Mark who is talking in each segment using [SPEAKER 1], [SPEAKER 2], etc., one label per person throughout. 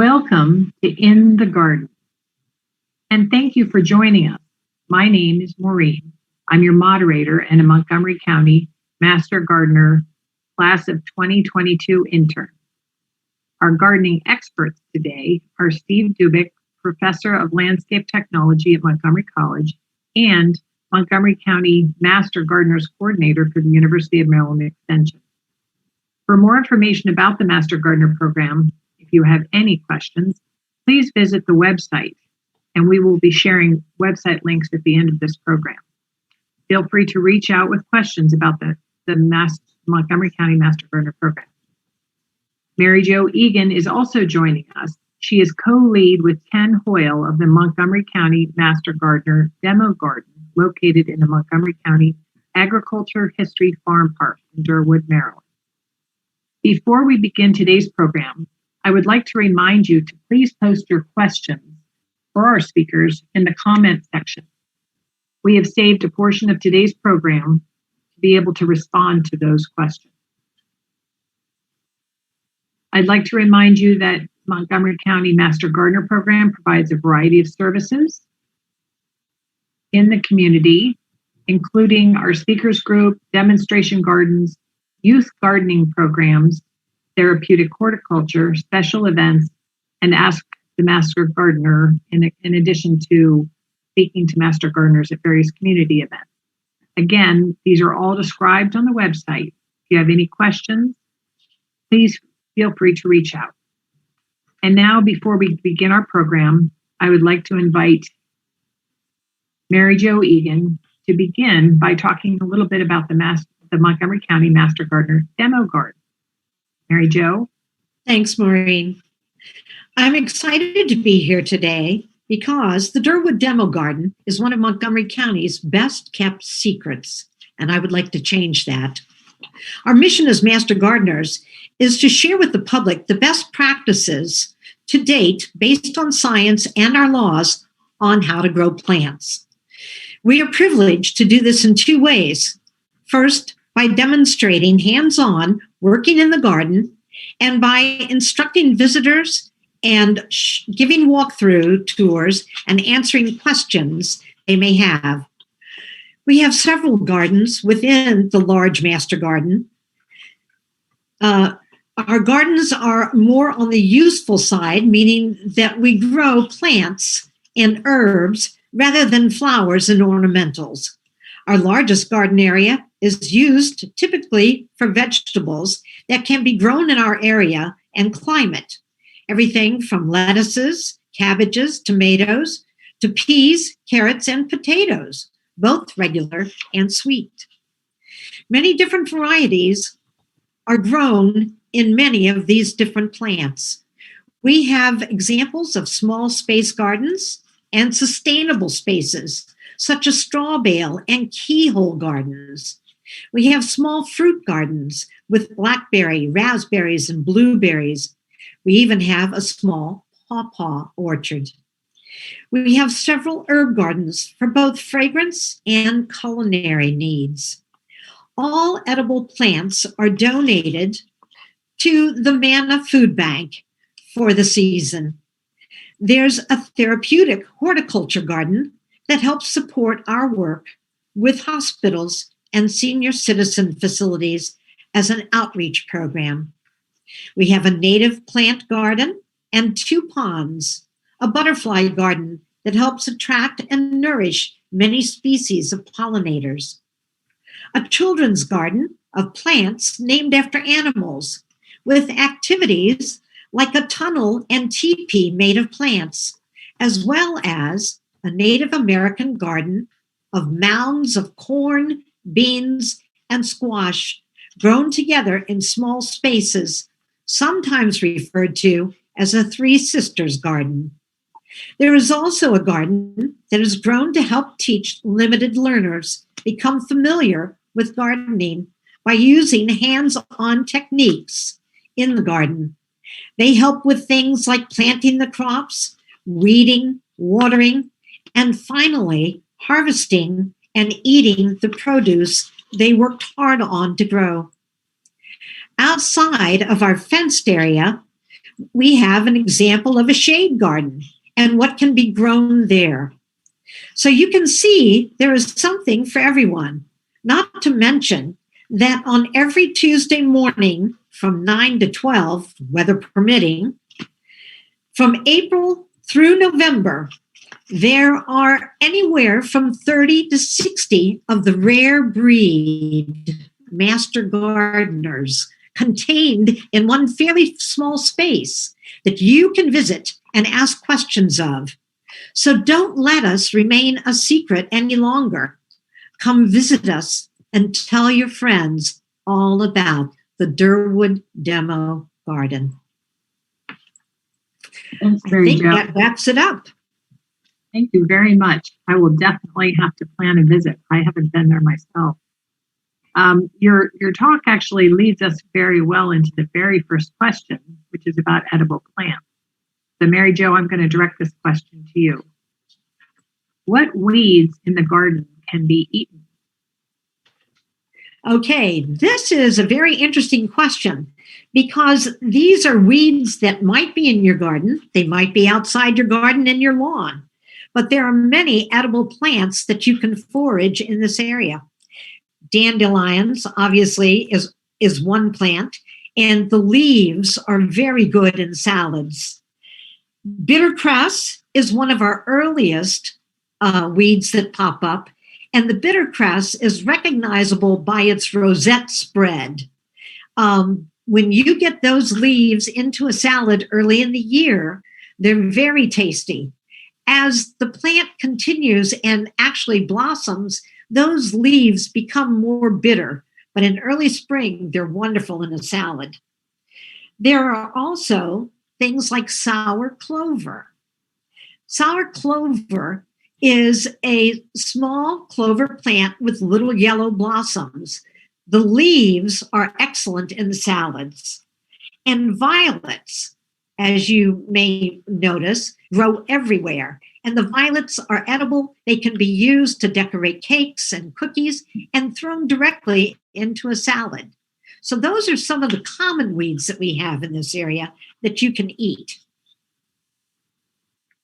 [SPEAKER 1] Welcome to In the Garden, and thank you for joining us. My name is Maureen. I'm your moderator and a Montgomery County Master Gardener Class of 2022 intern. Our gardening experts today are Steve Dubik, Professor of Landscape Technology at Montgomery College and Montgomery County Master Gardeners Coordinator for the University of Maryland Extension. For more information about the Master Gardener program, if you have any questions, please visit the website, and we will be sharing website links at the end of this program. Feel free to reach out with questions about the Montgomery County Master Gardener program. Mary Jo Egan is also joining us. She is co-lead with Ken Hoyle of the Montgomery County Master Gardener Demo Garden, located in the Montgomery County Agriculture History Farm Park in Durwood, Maryland. Before we begin today's program, I would like to remind you to please post your questions for our speakers in the comment section. We have saved a portion of today's program to be able to respond to those questions. I'd like to remind you that Montgomery County Master Gardener program provides a variety of services in the community, including our speakers group, demonstration gardens, youth gardening programs, therapeutic horticulture, special events, and Ask the Master Gardener, in addition to speaking to Master Gardeners at various community events. Again, these are all described on the website. If you have any questions, please feel free to reach out. And now, before we begin our program, I would like to invite Mary Jo Egan to begin by talking a little bit about the Montgomery County Master Gardener Demo Garden. Mary Jo?
[SPEAKER 2] Thanks, Maureen. I'm excited to be here today because the Durwood Demo Garden is one of Montgomery County's best kept secrets, and I would like to change that. Our mission as Master Gardeners is to share with the public the best practices to date based on science and our laws on how to grow plants. We are privileged to do this in two ways. First, by demonstrating hands-on working in the garden, and by instructing visitors and giving walkthrough tours and answering questions they may have. We have several gardens within the large master garden. Our gardens are more on the useful side, meaning that we grow plants and herbs rather than flowers and ornamentals. Our largest garden area is used typically for vegetables that can be grown in our area and climate. Everything from lettuces, cabbages, tomatoes, to peas, carrots, and potatoes, both regular and sweet. Many different varieties are grown in many of these different plants. We have examples of small space gardens and sustainable spaces, such as straw bale and keyhole gardens. We have small fruit gardens with blackberry, raspberries, and blueberries. We even have a small pawpaw orchard. We have several herb gardens for both fragrance and culinary needs. All edible plants are donated to the Manna Food Bank for the season. There's a therapeutic horticulture garden that helps support our work with hospitals and senior citizen facilities as an outreach program. We have a native plant garden and 2 ponds, a butterfly garden that helps attract and nourish many species of pollinators, a children's garden of plants named after animals with activities like a tunnel and teepee made of plants, as well as a Native American garden of mounds of corn, beans, and squash grown together in small spaces, sometimes referred to as a Three Sisters garden. There is also a garden that is grown to help teach limited learners become familiar with gardening by using hands-on techniques in the garden. They help with things like planting the crops, weeding, watering, and finally, harvesting and eating the produce they worked hard on to grow. Outside of our fenced area, We have an example of a shade garden and what can be grown there. So you can see there is something for everyone, not to mention that on every Tuesday morning from 9 to 12, weather permitting, from April through November, there are anywhere from 30 to 60 of the rare breed master gardeners contained in one fairly small space that you can visit and ask questions of. So don't let us remain a secret any longer. Come visit us and tell your friends all about the Durwood Demo Garden.
[SPEAKER 1] Thanks,
[SPEAKER 2] I
[SPEAKER 1] Mary
[SPEAKER 2] think
[SPEAKER 1] Jo.
[SPEAKER 2] that wraps it up.
[SPEAKER 1] Thank you very much. I will definitely have to plan a visit. I haven't been there myself. Your talk actually leads us very well into the very first question, which is about edible plants. So Mary Jo, I'm going to direct this question to you. What weeds in the garden can be eaten?
[SPEAKER 2] Okay, this is a very interesting question because these are weeds that might be in your garden. They might be outside your garden and your lawn, but there are many edible plants that you can forage in this area. Dandelions, obviously, is one plant, and the leaves are very good in salads. Bittercress is one of our earliest weeds that pop up, and the bittercress is recognizable by its rosette spread. When you get those leaves into a salad early in the year, they're very tasty. As the plant continues and actually blossoms, those leaves become more bitter, but in early spring, they're wonderful in a salad. There are also things like sour clover. Sour clover is a small clover plant with little yellow blossoms. The leaves are excellent in the salads. And violets, as you may notice, grow everywhere. And the violets are edible. They can be used to decorate cakes and cookies and thrown directly into a salad. So those are some of the common weeds that we have in this area that you can eat.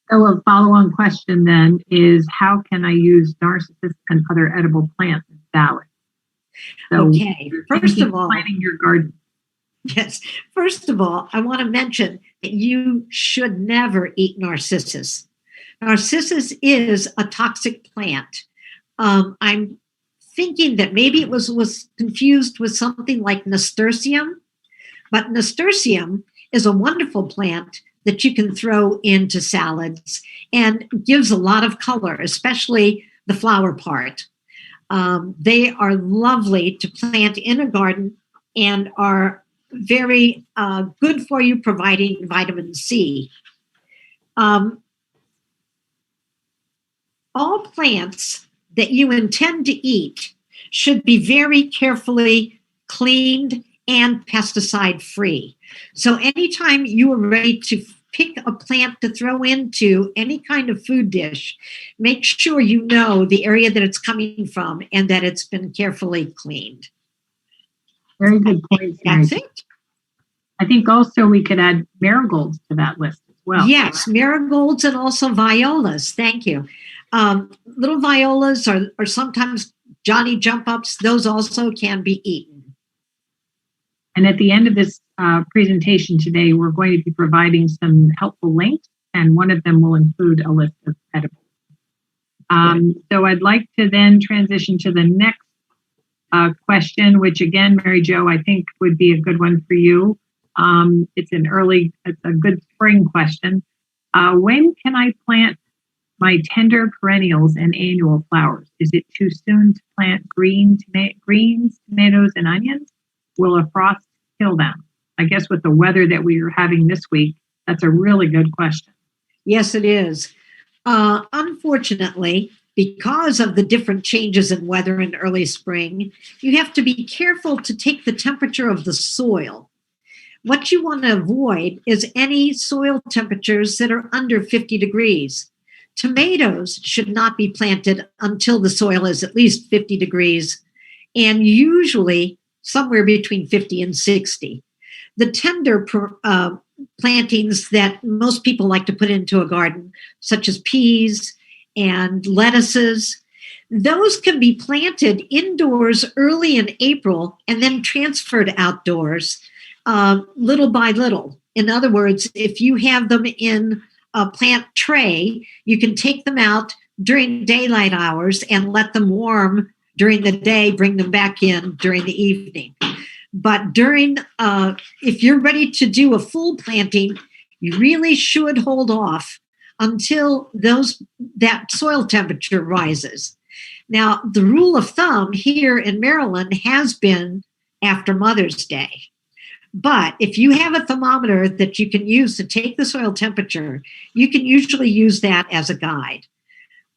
[SPEAKER 1] So a follow-on question then is, how can I use narcissus and other edible plants in salad? So
[SPEAKER 2] okay, first of all,
[SPEAKER 1] planting your garden.
[SPEAKER 2] Yes, first of all, I want to mention that you should never eat narcissus. Narcissus is a toxic plant. I'm thinking that maybe it was confused with something like nasturtium, but nasturtium is a wonderful plant that you can throw into salads and gives a lot of color, especially the flower part. They are lovely to plant in a garden and are very good for you, providing vitamin C. All plants that you intend to eat should be very carefully cleaned and pesticide free. So anytime you are ready to pick a plant to throw into any kind of food dish, make sure you know the area that it's coming from and that it's been carefully cleaned.
[SPEAKER 1] Very good point.
[SPEAKER 2] That's it.
[SPEAKER 1] I think also we could add marigolds to that list as well.
[SPEAKER 2] Yes, marigolds and also violas. Thank you. Little violas are sometimes Johnny jump ups. Those also can be eaten.
[SPEAKER 1] And at the end of this presentation today, we're going to be providing some helpful links, and one of them will include a list of edibles. So I'd like to then transition to the next question, which again, Mary Jo, I think would be a good one for you. It's a good spring question. When can I plant my tender perennials and annual flowers? Is it too soon to plant greens, tomatoes, and onions? Will a frost kill them? I guess with the weather that we are having this week, that's a really good question.
[SPEAKER 2] Yes, it is. Unfortunately, because of the different changes in weather in early spring, you have to be careful to take the temperature of the soil. What you want to avoid is any soil temperatures that are under 50 degrees. Tomatoes should not be planted until the soil is at least 50 degrees, and usually somewhere between 50 and 60. The tender plantings that most people like to put into a garden, such as peas and lettuces. Those can be planted indoors early in April and then transferred outdoors little by little. In other words, if you have them in a plant tray, you can take them out during daylight hours and let them warm during the day, bring them back in during the evening. But if you're ready to do a full planting, you really should hold off until that soil temperature rises. Now, the rule of thumb here in Maryland has been after Mother's Day. But if you have a thermometer that you can use to take the soil temperature, you can usually use that as a guide.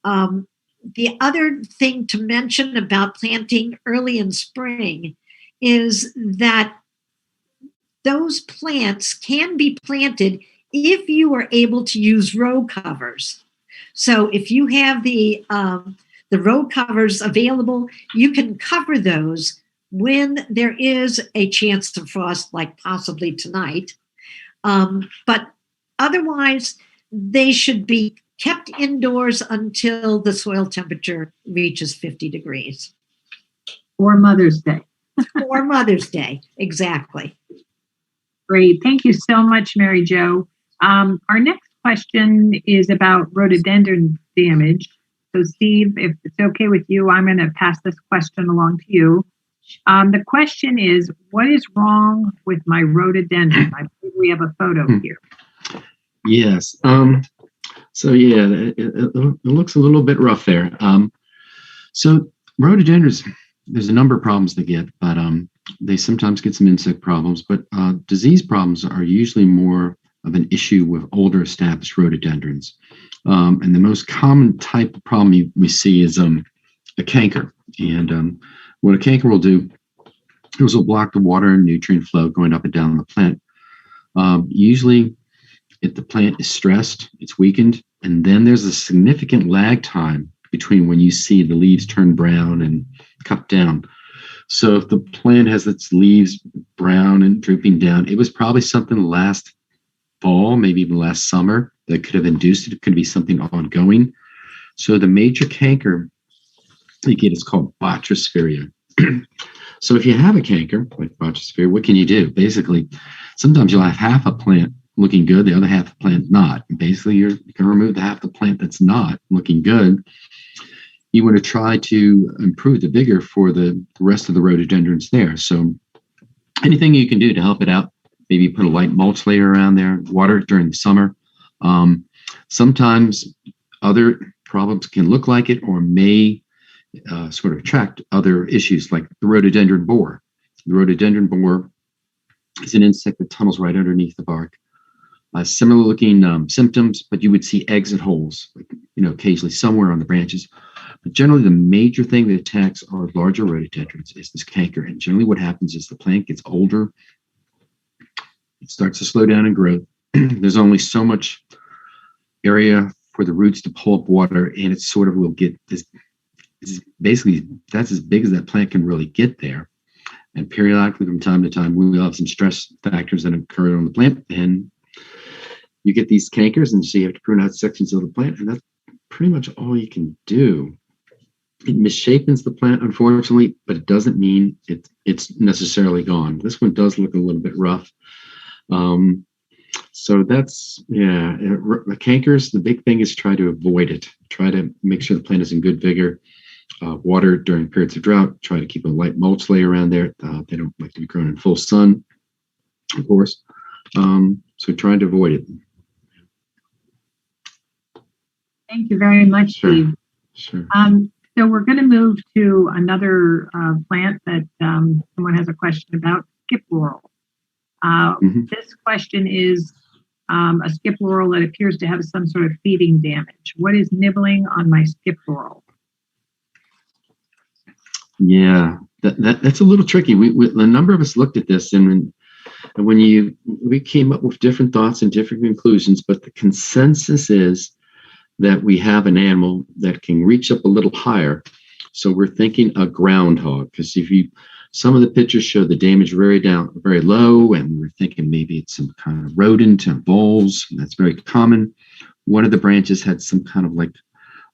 [SPEAKER 2] The other thing to mention about planting early in spring is that those plants can be planted if you are able to use row covers. So if you have the row covers available, you can cover those when there is a chance of frost, like possibly tonight. But otherwise, they should be kept indoors until the soil temperature reaches 50 degrees.
[SPEAKER 1] Or Mother's Day.
[SPEAKER 2] Or Mother's Day, exactly.
[SPEAKER 1] Great. Thank you so much, Mary Jo. Our next question is about rhododendron damage. So Steve, if it's okay with you, I'm going to pass this question along to you. The question is, what is wrong with my rhododendron? I believe we have a photo here.
[SPEAKER 3] Yes. So yeah, it looks a little bit rough there. So rhododendrons, there's a number of problems they get, but they sometimes get some insect problems. But disease problems are usually more of an issue with older established rhododendrons. And the most common type of problem we see is a canker. And what a canker will do is will block the water and nutrient flow going up and down the plant. Usually, if the plant is stressed, it's weakened, and then there's a significant lag time between when you see the leaves turn brown and cut down. So if the plant has its leaves brown and drooping down, it was probably something last fall, maybe even last summer, that could have induced it. It could be something ongoing. So the major canker you get is called Botrysphaeria. So if you have a canker like Botrysphaeria, what can you do? Basically, sometimes you'll have half a plant looking good, the other half of the plant not. And basically, you can remove the half of the plant that's not looking good. You want to try to improve the vigor for the rest of the rhododendrons there. So anything you can do to help it out, maybe put a light mulch layer around there, water it during the summer. Sometimes other problems can look like it or may sort of attract other issues like the rhododendron borer. The rhododendron borer is an insect that tunnels right underneath the bark. Similar looking symptoms, but you would see exit holes, like, occasionally somewhere on the branches. But generally, the major thing that attacks our larger rhododendrons is this canker. And generally what happens is the plant gets older. It starts to slow down in growth. There's only so much area for the roots to pull up water, and it sort of will get this. Basically, that's as big as that plant can really get there. And periodically, from time to time, we will have some stress factors that occur on the plant, and you get these cankers, and so you have to prune out sections of the plant, and that's pretty much all you can do. It misshapens the plant, unfortunately, but it doesn't mean it's necessarily gone. This one does look a little bit rough. So that's, the cankers, the big thing is try to avoid it. Try to make sure the plant is in good vigor. Water during periods of drought. Try to keep a light mulch layer around there. They don't like to be grown in full sun, of course. So trying to avoid it.
[SPEAKER 1] Thank you very much, Steve.
[SPEAKER 3] Sure.
[SPEAKER 1] So we're going to move to another plant that someone has a question about, skip laurel. This question is a skip laurel that appears to have some sort of feeding damage. What is nibbling on my skip laurel?
[SPEAKER 3] Yeah, that's a little tricky. A number of us looked at this, and when we came up with different thoughts and different conclusions, but the consensus is that we have an animal that can reach up a little higher. So we're thinking a groundhog, because if you Some of the pictures show the damage very low, and we're thinking maybe it's some kind of rodent and voles. And that's very common. One of the branches had some kind of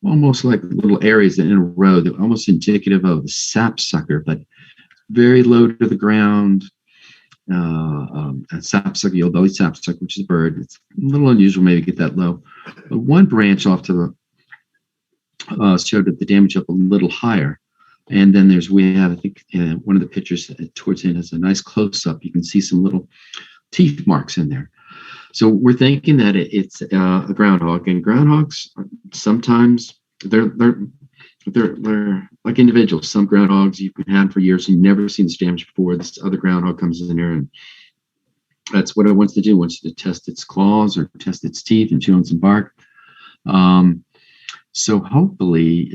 [SPEAKER 3] almost like little areas in a row that were almost indicative of a sapsucker, but very low to the ground. A sapsucker, yellow-bellied sapsucker, which is a bird. It's a little unusual maybe to get that low. But one branch off to the showed the damage up a little higher. And then we have, I think, one of the pictures towards the end has a nice close-up. You can see some little teeth marks in there. So we're thinking that it's a groundhog, and groundhogs sometimes they're like individuals. Some groundhogs you've had for years and you've never seen this damage before. This other groundhog comes in there, and that's what it wants to do. It wants to test its claws or test its teeth and chew on some bark. So hopefully,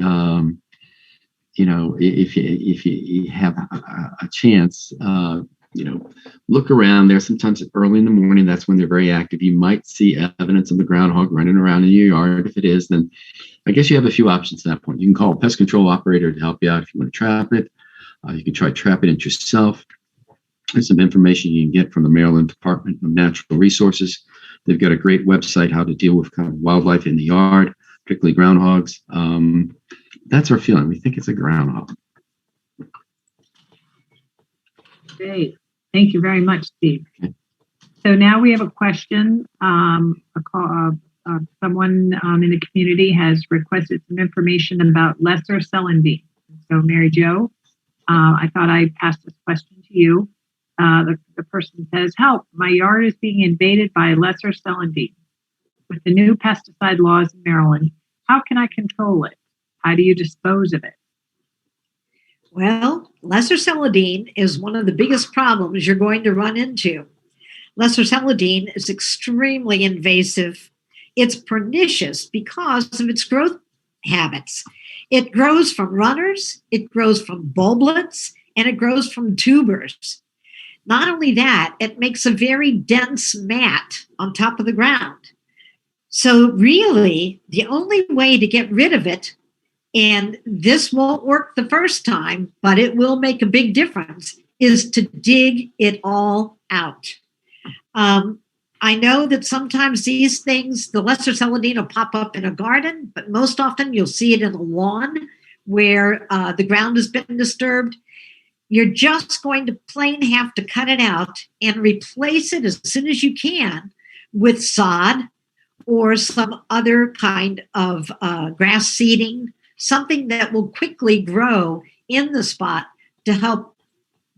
[SPEAKER 3] if you have a chance, look around there. Sometimes early in the morning, that's when they're very active. You might see evidence of the groundhog running around in your yard. If it is, then I guess you have a few options at that point. You can call a pest control operator to help you out if you want to trap it. You can try trapping it yourself. There's some information you can get from the Maryland Department of Natural Resources. They've got a great website how to deal with kind of wildlife in the yard, particularly groundhogs. That's our feeling. We think it's a groundhog.
[SPEAKER 1] Great. Thank you very much, Steve.
[SPEAKER 3] Okay.
[SPEAKER 1] So now we have a question. Someone in the community has requested some information about lesser celandine. So Mary Jo, I thought I'd pass this question to you. The person says, help, my yard is being invaded by lesser celandine. With the new pesticide laws in Maryland, how can I control it? How do you dispose of it?
[SPEAKER 2] Well, lesser celandine is one of the biggest problems you're going to run into. Lesser celandine is extremely invasive. It's pernicious because of its growth habits. It grows from runners, it grows from bulblets, and it grows from tubers. Not only that, it makes a very dense mat on top of the ground. So really, the only way to get rid of it, and this won't work the first time, but it will make a big difference, is to dig it all out. I know that sometimes these things, the lesser celandine will pop up in a garden, but most often you'll see it in a lawn where the ground has been disturbed. You're just going to plain have to cut it out and replace it as soon as you can with sod or some other kind of grass seeding, something that will quickly grow in the spot to help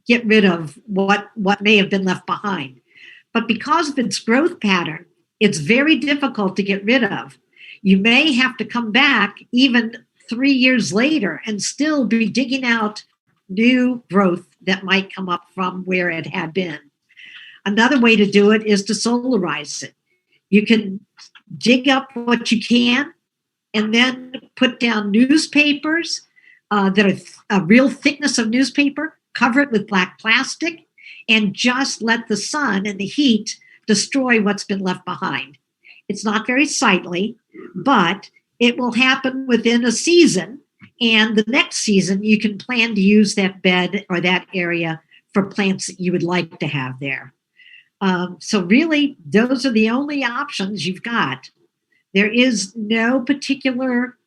[SPEAKER 2] get rid of what may have been left behind. But because of its growth pattern, it's very difficult to get rid of. You may have to come back even 3 years later and still be digging out new growth that might come up from where it had been. Another way to do it is to solarize it. You can dig up what you can and then put down newspapers that are a real thickness of newspaper, cover it with black plastic, and just let the sun and the heat destroy what's been left behind. It's not very sightly, but it will happen within a season. And the next season, you can plan to use that bed or that area for plants that you would like to have there. So really, those are the only options you've got. There is no particular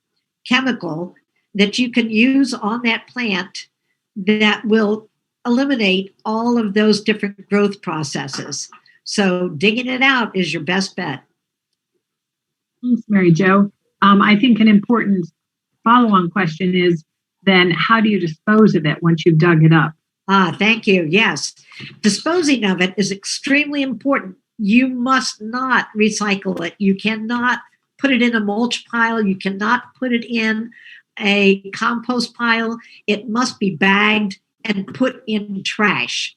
[SPEAKER 2] chemical that you can use on that plant that will eliminate all of those different growth processes. So digging it out is your best bet.
[SPEAKER 1] Thanks, Mary Jo. I think an important follow-on question is then how do you dispose of it once you've dug it up?
[SPEAKER 2] Thank you. Yes. Disposing of it is extremely important. You must not recycle it. You cannot put it in a mulch pile. You cannot put it in a compost pile. It must be bagged and put in trash.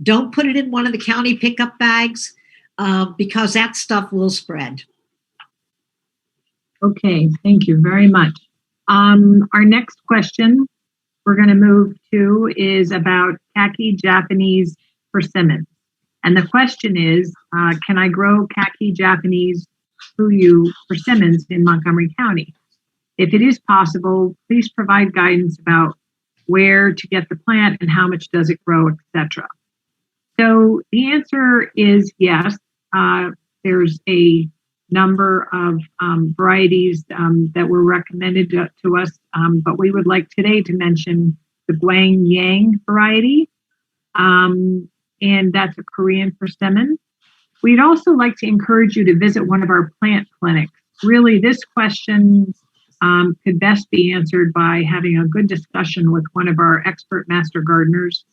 [SPEAKER 2] Don't put it in one of the county pickup bags because that stuff will spread.
[SPEAKER 1] Okay, thank you very much. Our next question we're going to move to is about khaki Japanese persimmon. And the question is, can I grow khaki Japanese fuyu persimmons in Montgomery County? If it is possible, please provide guidance about where to get the plant and how much does it grow, etc. So the answer is yes. There's a number of varieties that were recommended to us, but we would like today to mention the Guang Yang variety, and that's a Korean persimmon. We'd also like to encourage you to visit one of our plant clinics. Really, this question could best be answered by having a good discussion with one of our expert master gardeners.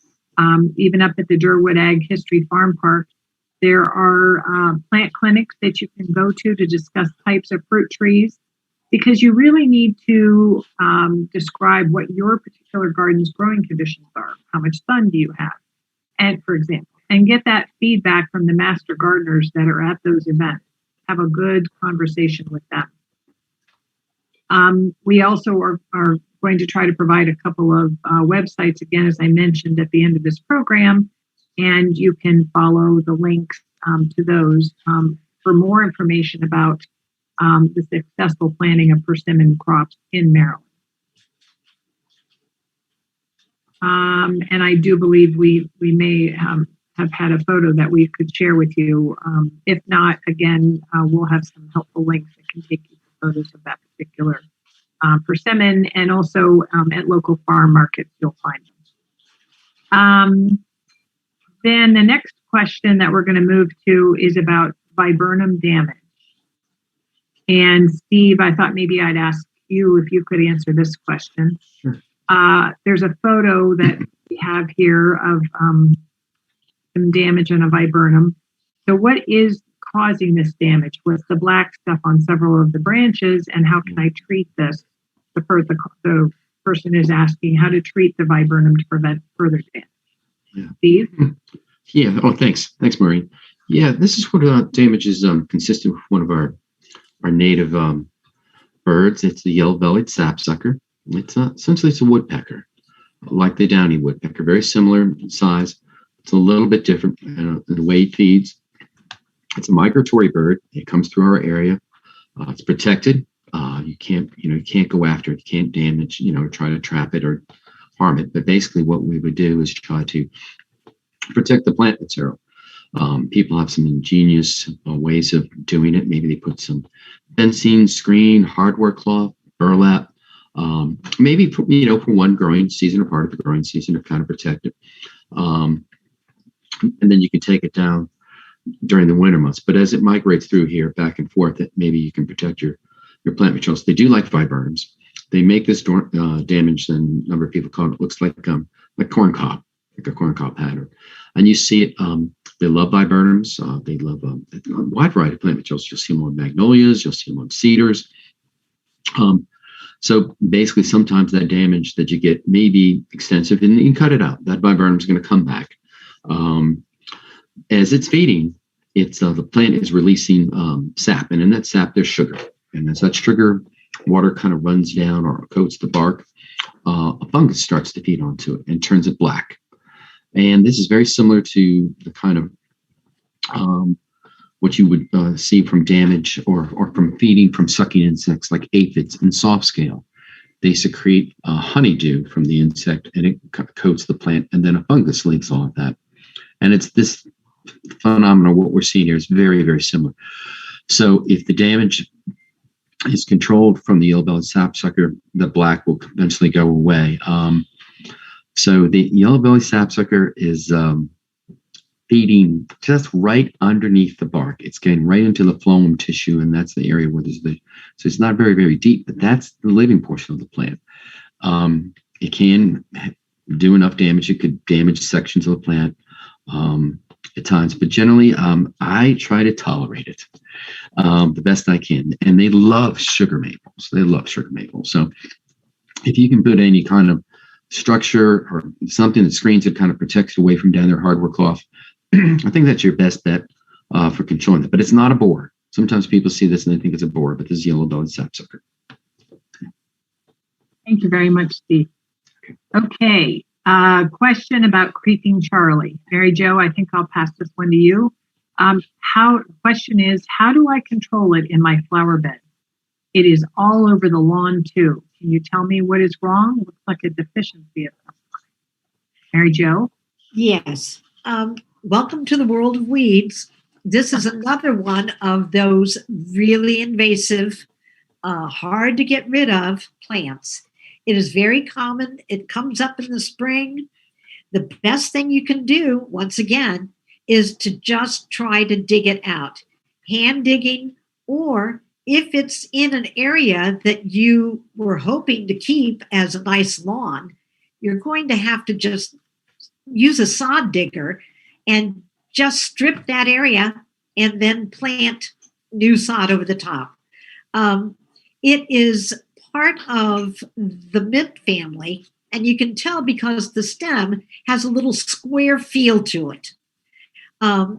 [SPEAKER 1] Even up at the Durwood Ag History Farm Park, there are plant clinics that you can go to discuss types of fruit trees, because you really need to describe what your particular garden's growing conditions are. How much sun do you have? And for example, and get that feedback from the master gardeners that are at those events. Have a good conversation with them. We also are going to try to provide a couple of websites, again, as I mentioned at the end of this program, and you can follow the links to those for more information about the successful planting of persimmon crops in Maryland. And I do believe we may have had a photo that we could share with you. If not, again, we'll have some helpful links that can take you to photos of that particular persimmon, and also at local farm markets, you'll find them. Then the next question that we're going to move to is about viburnum damage. And Steve, I thought maybe I'd ask you if you could answer this question.
[SPEAKER 3] Sure.
[SPEAKER 1] There's a photo that we have here of some damage on a viburnum. So what is causing this damage? What's the black stuff on several of the branches, and how can I treat this? The person is asking how to treat the viburnum to prevent further damage.
[SPEAKER 3] Yeah.
[SPEAKER 1] Steve?
[SPEAKER 3] Yeah. Oh, thanks. Thanks, Maureen. Yeah, this is what damage is consistent with one of our native birds. It's the yellow-bellied sapsucker. It's essentially it's a woodpecker, like the downy woodpecker, very similar in size. It's a little bit different in the way it feeds. It's a migratory bird. It comes through our area. It's protected. You can't go after it. You can't damage, try to trap it or harm it. But basically what we would do is try to protect the plant material. People have some ingenious ways of doing it. Maybe they put some fencing, screen, hardware cloth, burlap, maybe for one growing season or part of the growing season to kind of protect it. And then you can take it down during the winter months. But as it migrates through here back and forth, maybe you can protect your plant materials. They do like viburnums. They make this damage, and a number of people call it, looks like corn cob, like a corn cob pattern. And you see it, they love viburnums. They love a wide variety of plant materials. You'll see them on magnolias. You'll see them on cedars. So basically, sometimes that damage that you get may be extensive, and you can cut it out. That viburnum is going to come back. As it's feeding, the plant is releasing sap, and in that sap there's sugar. And as that sugar water kind of runs down or coats the bark, a fungus starts to feed onto it and turns it black. And this is very similar to the kind of what you would see from damage or from feeding from sucking insects like aphids and soft scale. They secrete honeydew from the insect, and it coats the plant, and then a fungus leaks off that. And it's this phenomenon. What we're seeing here is very, very similar. So if the damage is controlled from the yellow-bellied sapsucker, the black will eventually go away. So the yellow-bellied sapsucker is feeding just right underneath the bark. It's getting right into the phloem tissue, and that's the area where so it's not very, very deep, but that's the living portion of the plant. It can do enough damage. It could damage sections of the plant at times, but generally I try to tolerate it the best I can. And they love sugar maples. So if you can put any kind of structure or something that screens it, kind of protects it away from down their hardware cloth, I think that's your best bet for controlling it. But it's not a borer. Sometimes people see this and they think it's a borer, but this is yellow-bellied sapsucker.
[SPEAKER 1] Thank you very much, Steve. Okay. Question about creeping Charlie. Mary Jo, I think I'll pass this one to you. Question is, how do I control it in my flower bed? It is all over the lawn too. Can you tell me what is wrong? Looks like a deficiency of some kind. Mary Jo?
[SPEAKER 2] Yes. Welcome to the world of weeds. This is another one of those really invasive, hard to get rid of plants. It is very common. It comes up in the spring. The best thing you can do, once again, is to just try to dig it out. Hand digging, or if it's in an area that you were hoping to keep as a nice lawn, you're going to have to just use a sod digger and just strip that area and then plant new sod over the top. It is part of the mint family, and you can tell because the stem has a little square feel to it.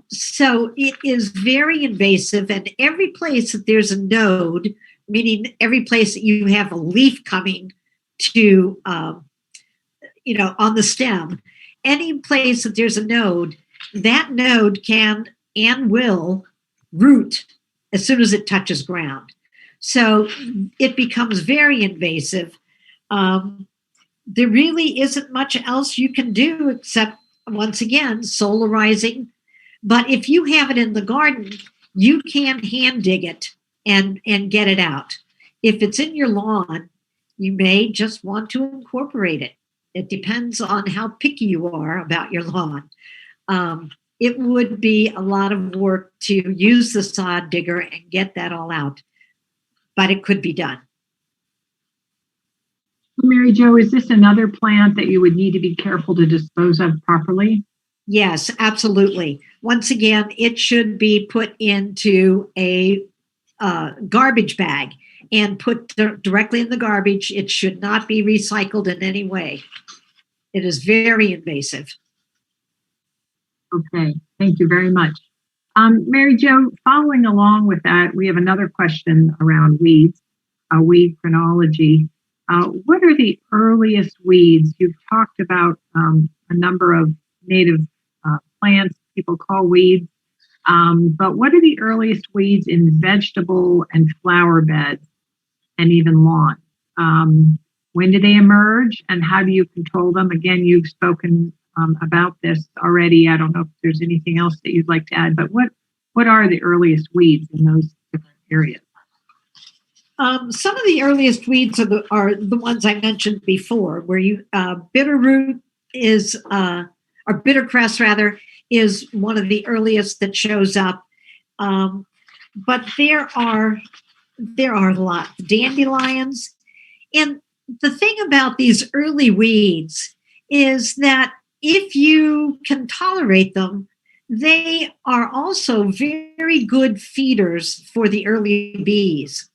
[SPEAKER 2] So it is very invasive, and every place that there's a node, meaning every place that you have a leaf coming to, on the stem, any place that there's a node, that node can and will root as soon as it touches ground. So it becomes very invasive. There really isn't much else you can do except, once again, solarizing. But if you have it in the garden, you can hand dig it and get it out. If it's in your lawn, you may just want to incorporate it. It depends on how picky you are about your lawn. It would be a lot of work to use the sod digger and get that all out, but it could be done.
[SPEAKER 1] Mary Jo, is this another plant that you would need to be careful to dispose of properly?
[SPEAKER 2] Yes, absolutely. Once again, it should be put into a garbage bag and put directly in the garbage. It should not be recycled in any way. It is very invasive.
[SPEAKER 1] Okay, thank you very much. Mary Jo, following along with that, we have another question around weeds, weed chronology. What are the earliest weeds? You've talked about a number of native plants people call weeds, but what are the earliest weeds in vegetable and flower beds and even lawn? When do they emerge and how do you control them? Again, you've spoken about this already. I don't know if there's anything else that you'd like to add, but what are the earliest weeds in those different areas?
[SPEAKER 2] Some of the earliest weeds are the ones I mentioned before, where you bitterroot is, or bittercress rather, is one of the earliest that shows up. But there are a lot. Dandelions. And the thing about these early weeds is that if you can tolerate them, they are also very good feeders for the early bees.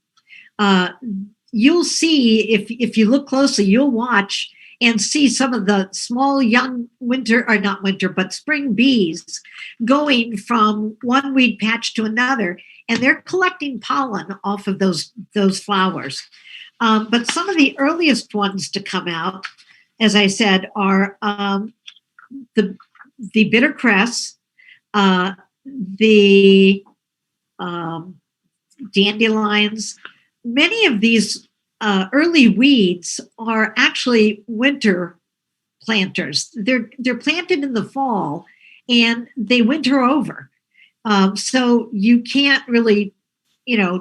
[SPEAKER 2] You'll see, if you look closely, you'll watch and see some of the small young spring bees going from one weed patch to another, and they're collecting pollen off of those flowers. But some of the earliest ones to come out, as I said, are the bittercress, the dandelions. Many of these early weeds are actually winter planters. They're planted in the fall and they winter over. So you can't really,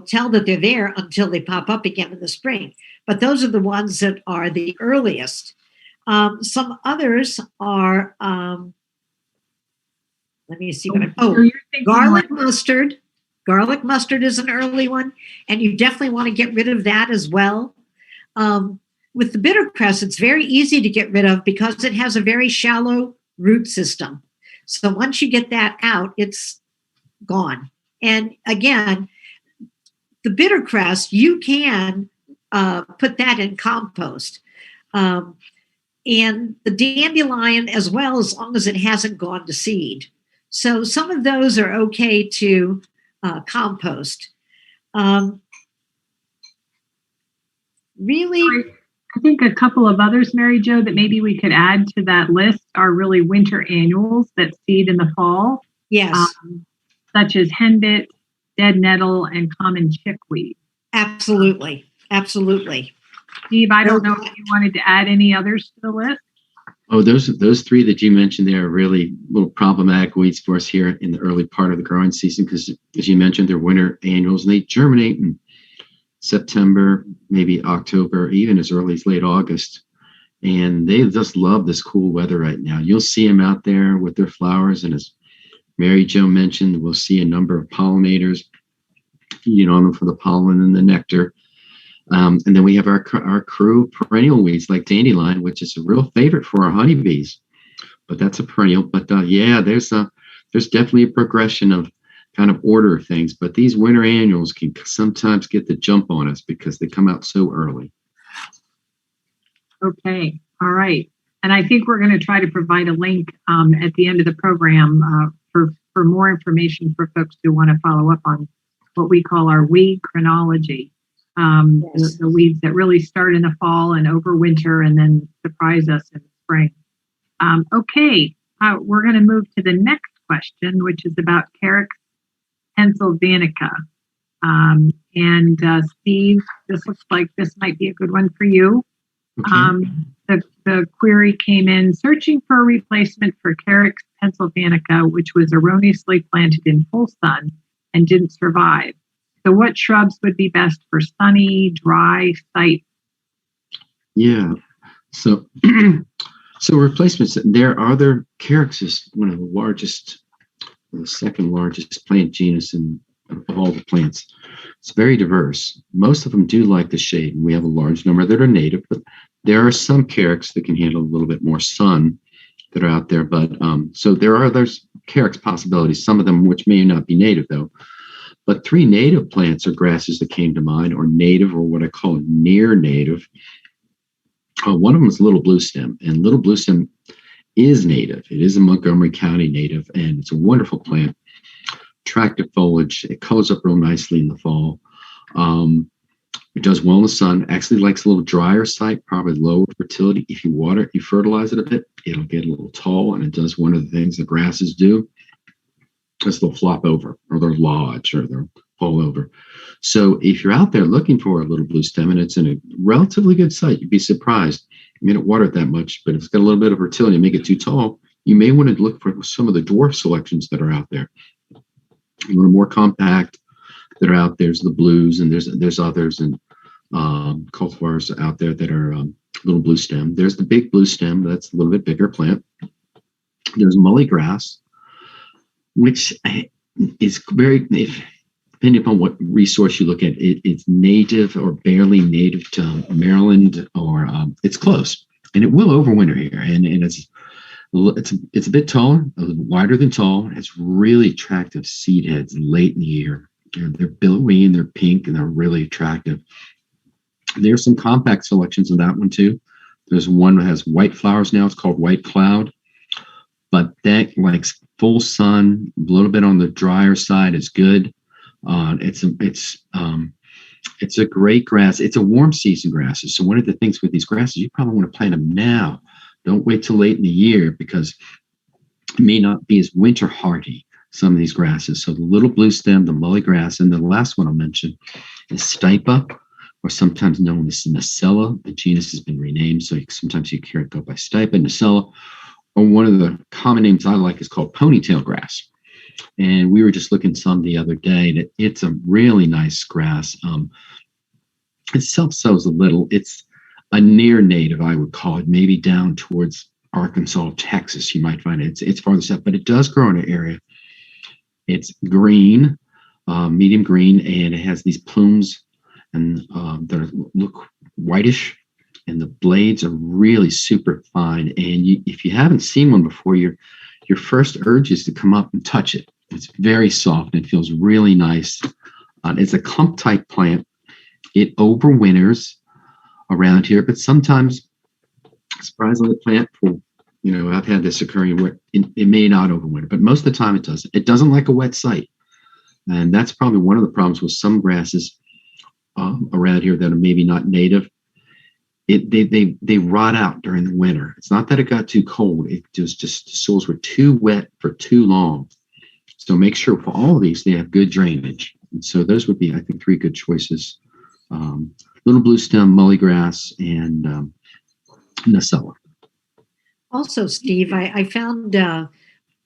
[SPEAKER 2] tell that they're there until they pop up again in the spring. But those are the ones that are the earliest. Some others are, let me see. Garlic mustard. Garlic mustard is an early one, and you definitely want to get rid of that as well. With the bittercress, it's very easy to get rid of because it has a very shallow root system. So once you get that out, it's gone. And again, the bittercress, you can put that in compost. And the dandelion as well, as long as it hasn't gone to seed. So some of those are okay to compost. Really,
[SPEAKER 1] I think a couple of others, Mary Jo, that maybe we could add to that list are really winter annuals that seed in the fall.
[SPEAKER 2] Yes.
[SPEAKER 1] Such as henbit, dead nettle, and common chickweed.
[SPEAKER 2] Absolutely. Absolutely.
[SPEAKER 1] Steve, I don't know if you wanted to add any others to the list.
[SPEAKER 3] Oh, those three that you mentioned there are really little problematic weeds for us here in the early part of the growing season because, as you mentioned, they're winter annuals and they germinate in September, maybe October, even as early as late August. And they just love this cool weather right now. You'll see them out there with their flowers. And as Mary Jo mentioned, we'll see a number of pollinators feeding on them for the pollen and the nectar. And then we have our crew perennial weeds like dandelion, which is a real favorite for our honeybees. But that's a perennial. But yeah, there's definitely a progression of kind of order of things. But these winter annuals can sometimes get the jump on us because they come out so early.
[SPEAKER 1] Okay. All right. And I think we're going to try to provide a link at the end of the program for more information for folks who want to follow up on what we call our weed chronology.
[SPEAKER 2] Yes.
[SPEAKER 1] The weeds that really start in the fall and overwinter and then surprise us in the spring. Okay. We're going to move to the next question, which is about Carex pennsylvanica. And Steve, this looks like this might be a good one for you.
[SPEAKER 3] Okay.
[SPEAKER 1] The query came in searching for a replacement for Carex pennsylvanica, which was erroneously planted in full sun and didn't survive. So what shrubs would be best for sunny, dry site?
[SPEAKER 3] Yeah. So replacements, Carex is one of the largest, the second largest plant genus of all the plants. It's very diverse. Most of them do like the shade, and we have a large number that are native, but there are some Carex that can handle a little bit more sun that are out there. But so there's Carex possibilities, some of them which may not be native though. But three native plants or grasses that came to mind, or native, or what I call near native. One of them is little bluestem, and little bluestem is native. It is a Montgomery County native, and it's a wonderful plant. Attractive foliage. It colors up real nicely in the fall. It does well in the sun. Actually likes a little drier site, probably lower fertility. If you water it, you fertilize it a bit, it'll get a little tall, and it does one of the things the grasses do. Is they'll flop over, or they'll lodge, or they'll fall over. So if you're out there looking for a little bluestem and it's in a relatively good site, you'd be surprised. You may not water it that much, but if it's got a little bit of fertility and make it too tall, you may want to look for some of the dwarf selections that are out there. A little more compact that are out there's the blues, and there's others, and cultivars out there that are little bluestem. There's the big bluestem, that's a little bit bigger plant. There's mullygrass, which is depending upon what resource you look at, it's native or barely native to Maryland, or it's close, and it will overwinter here. And it's a bit taller, a little wider than tall. It's really attractive seed heads late in the year. They're billowy and they're pink and they're really attractive. There's some compact selections of that one too. There's one that has white flowers now. It's called White Cloud, but that likes full sun. A little bit on the drier side is good. It's a great grass. It's a warm season grass. So one of the things with these grasses, you probably want to plant them now. Don't wait till late in the year because it may not be as winter hardy, some of these grasses. So the little bluestem, the mullygrass, and the last one I'll mention is Stipa, or sometimes known as Nacella. The genus has been renamed, so sometimes you hear it go by Stipa, Nacella, or one of the common names I like is called ponytail grass. And we were just looking some the other day that it's a really nice grass. It self-sows a little. It's a near native, I would call it, maybe down towards Arkansas, Texas. You might find it. It's farther south, but it does grow in an area. It's green, medium green, and it has these plumes and that look whitish, and the blades are really super fine. And if you haven't seen one before, your first urge is to come up and touch it. It's very soft and it feels really nice. It's a clump type plant. It overwinters around here, but sometimes, surprisingly, the plant I've had this occurring where it may not overwinter, but most of the time it doesn't. It doesn't like a wet site. And that's probably one of the problems with some grasses around here that are maybe not native. They rot out during the winter. It's not that it got too cold. It just the soils were too wet for too long. So make sure for all of these, they have good drainage. And so those would be, I think, three good choices. little blue stem mullygrass and Nacella.
[SPEAKER 2] Also, Steve, I found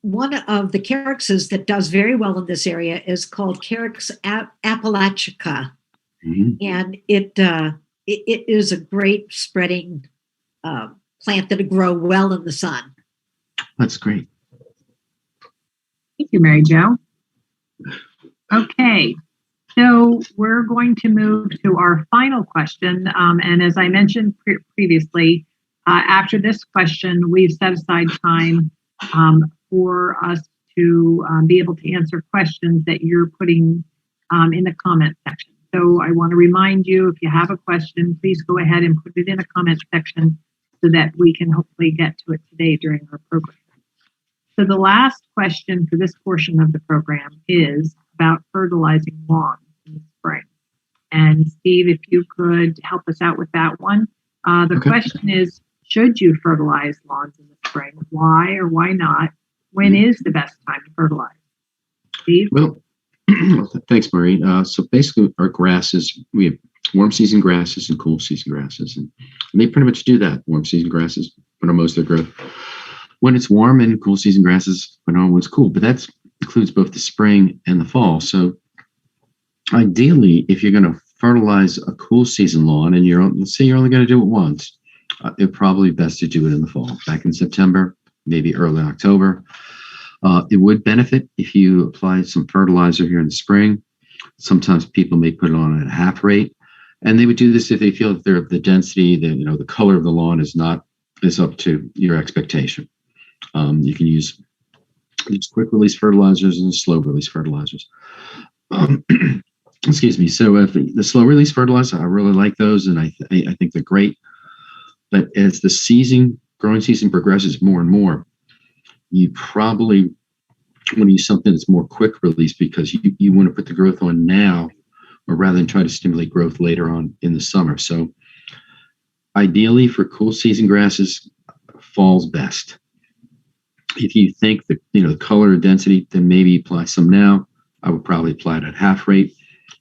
[SPEAKER 2] one of the calyxes that does very well in this area is called Calyx appalachica, and it is a great spreading plant that'll grow well in the sun.
[SPEAKER 3] That's great.
[SPEAKER 1] Thank you, Mary Jo. Okay, so we're going to move to our final question. And as I mentioned previously, after this question, we've set aside time for us to be able to answer questions that you're putting in the comment section. So I want to remind you, if you have a question, please go ahead and put it in the comment section so that we can hopefully get to it today during our program. So the last question for this portion of the program is about fertilizing lawns in the spring. And Steve, if you could help us out with that one. The question is, should you fertilize lawns in the spring? Why or why not? When is the best time to fertilize? Steve?
[SPEAKER 3] Well, thanks, Maureen. So basically, our grasses, we have warm season grasses and cool season grasses. And they pretty much do that. Warm season grasses put on most of their growth when it's warm, and cool season grasses put on when it's cool. But that includes both the spring and the fall. So ideally, if you're going to fertilize a cool season lawn and let's say you're only going to do it once, it's probably best to do it in the fall, back in September, maybe early October. It would benefit if you apply some fertilizer here in the spring. Sometimes people may put it on at half rate, and they would do this if they feel that the density, the color of the lawn is up to your expectation. You can use quick release fertilizers and slow release fertilizers. Excuse me. So if the slow release fertilizer, I really like those, and I think they're great. But as the growing season progresses more and more, you probably want to use something that's more quick release, because you want to put the growth on now, or rather than try to stimulate growth later on in the summer. So ideally for cool season grasses, fall's best. If you think that the color or density, then maybe apply some now. I would probably apply it at half rate.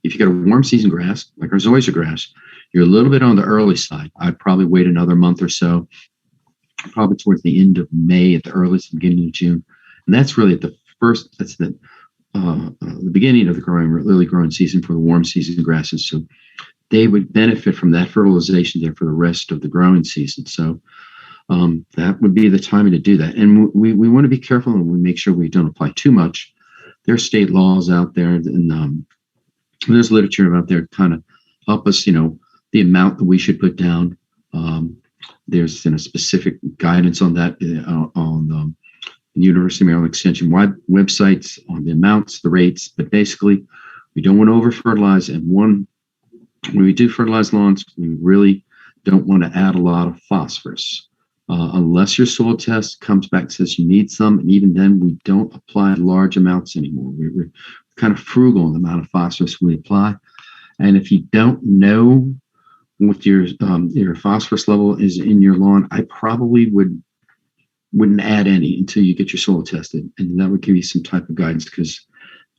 [SPEAKER 3] If you got a warm season grass like our zoysia grass, you're a little bit on the early side. I'd probably wait another month or so, probably towards the end of May at the earliest, beginning of June. And that's really the beginning of the early growing season for the warm season grasses. So they would benefit from that fertilization there for the rest of the growing season. So that would be the timing to do that. And we want to be careful, and we make sure we don't apply too much. There are state laws out there, and there's literature out there to kind of help us, the amount that we should put down. There's specific guidance on that on the University of Maryland Extension websites on the amounts, the rates. But basically, we don't want to over fertilize. And when we do fertilize lawns, we really don't want to add a lot of phosphorus. Unless your soil test comes back and says you need some, and even then we don't apply large amounts anymore. We're kind of frugal in the amount of phosphorus we apply. And if you don't know what your phosphorus level is in your lawn, I probably wouldn't add any until you get your soil tested, and that would give you some type of guidance, because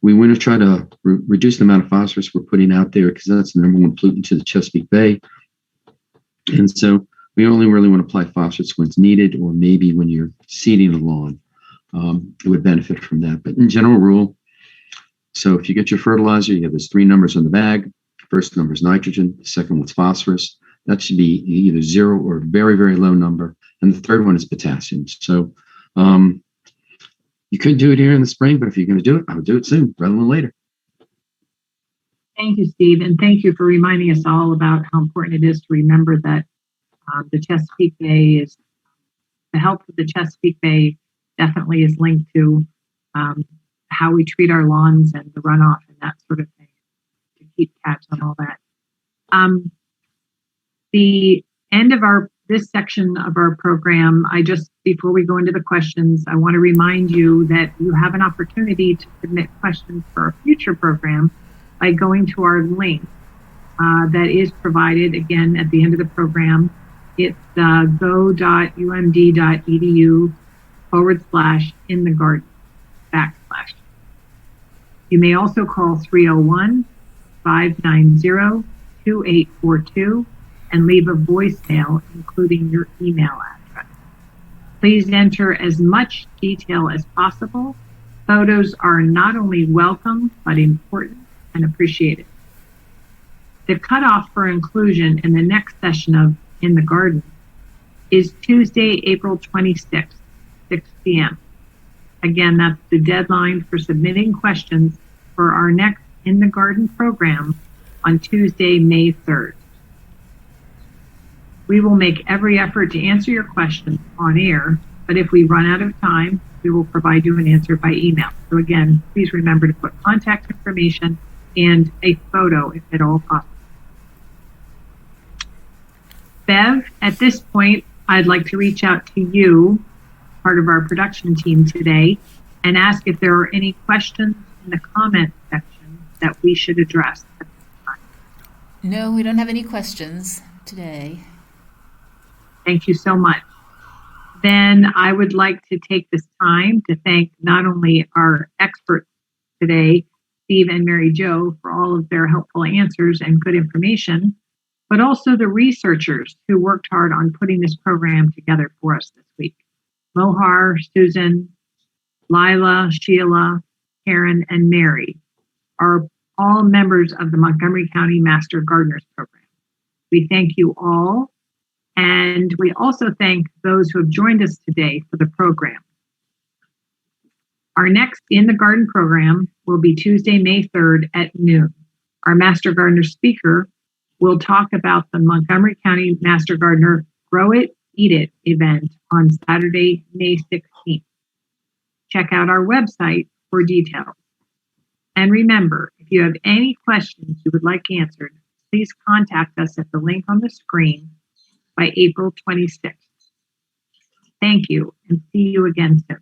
[SPEAKER 3] we want to try to reduce the amount of phosphorus we're putting out there, because that's the number one pollutant to the Chesapeake Bay. And so we only really want to apply phosphorus when it's needed, or maybe when you're seeding the lawn. It would benefit from that. But in general rule, so if you get your fertilizer, you have those 3 numbers on the bag. First number is nitrogen. The second one's phosphorus. That should be either 0 or a very, very low number. And the third one is potassium. So you could do it here in the spring, but if you're going to do it, I would do it soon rather than later.
[SPEAKER 1] Thank you, Steve. And thank you for reminding us all about how important it is to remember that the Chesapeake Bay is, the health of the Chesapeake Bay definitely is linked to how we treat our lawns and the runoff and that sort of thing, to keep tabs on all that. The end of this section of our program, before we go into the questions, I want to remind you that you have an opportunity to submit questions for a future program by going to our link that is provided again at the end of the program. It's go.umd.edu/in-the-garden/. You may also call 301-590-3030 2842 and leave a voicemail, including your email address. Please enter as much detail as possible. Photos are not only welcome, but important and appreciated. The cutoff for inclusion in the next session of In the Garden is Tuesday, April 26th, 6 p.m. Again, that's the deadline for submitting questions for our next In the Garden program on Tuesday, May 3rd. We will make every effort to answer your questions on air, but if we run out of time, we will provide you an answer by email. So again, please remember to put contact information and a photo if at all possible. Bev, at this point, I'd like to reach out to you, part of our production team today, and ask if there are any questions in the comment section that we should address at this time.
[SPEAKER 4] No, we don't have any questions today.
[SPEAKER 1] Thank you so much. Then I would like to take this time to thank not only our experts today, Steve and Mary Jo, for all of their helpful answers and good information, but also the researchers who worked hard on putting this program together for us this week. Mohar, Susan, Lila, Sheila, Karen, and Mary are all members of the Montgomery County Master Gardeners Program. We thank you all, and we also thank those who have joined us today for the program. Our next In the Garden program will be Tuesday, May 3rd at noon. Our Master Gardener speaker will talk about the Montgomery County Master Gardener Grow It, Eat It event on Saturday, May 16th. Check out our website for details. And remember, if you have any questions you would like answered, please contact us at the link on the screen by April 26th. Thank you, and see you again soon.